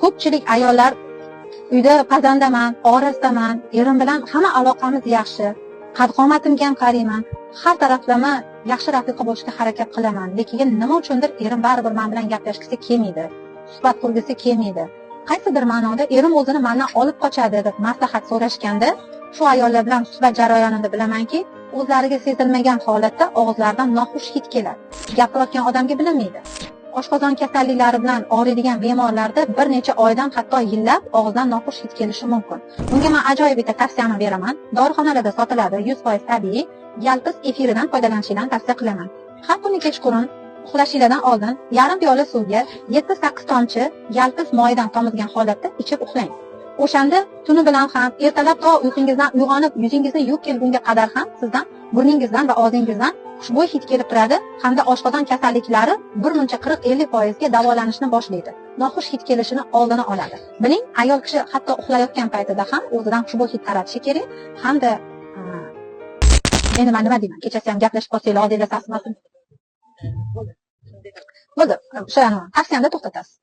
ko'pchilik ayollar uyda pazandaman, orasdaman, erim bilan hamma aloqamiz yaxshi, qad-qomatimga ham qarayman, har taraflama yaxshi rafiqa bo'lishga harakat qilaman, lekin nima uchundir erim baribir men bilan gaplashgisi kelmaydi, suhbat qurgisi kelmaydi. Qaysidir ma'noda erim o'zini mendan olib qochadi deb maslahat so'rashganda, shu ayollar bilan suhbat jarayonida bilamanki, o'zlariga sezilmagan holatda og'izlaridan noxush hid keladi. Gapirayotgan odamga bilinmaydi. Oshqozon kasalliklari bilan og'riydigan bemorlarda bir necha oydan hatto yillab og'izdan noxush hid kelishi mumkin. Bunga men ajoyib bitta tavsiyani beraman. Dorixonalarda sotiladi, 100% tabiiy, yalpiz efiridan foydalanishinglarni tavsiya qilaman. Har kuni kechqurun uxlashinglardan oldin yarim piyola suvga 7-8 tomchi yalpiz moyidan tomizgan holatda ichib uxlang. O'shanda tuni bilan ham, ertalab to uyqungizdan uyg'onib, yuzingizni yuvib kelgunga qadar ham sizdan burningizdan va og'zingizdan xushbo'y hid kelib turadi, hamda oshqozon kasalliklari bir muncha 40-50% ga davolanishni boshlaydi. Noxush hid kelishini oldini oladi. Biling, ayol kishi hatto uxlayotgan paytida ham o'zidan xushbo'y hid taratishi kerak, hamda endi men nima deyman, kechasi ham gaplashib qolsanglar, oldingizda sasmasin. Bo'ldi. O'sha tavsiyamda to'xtatasiz.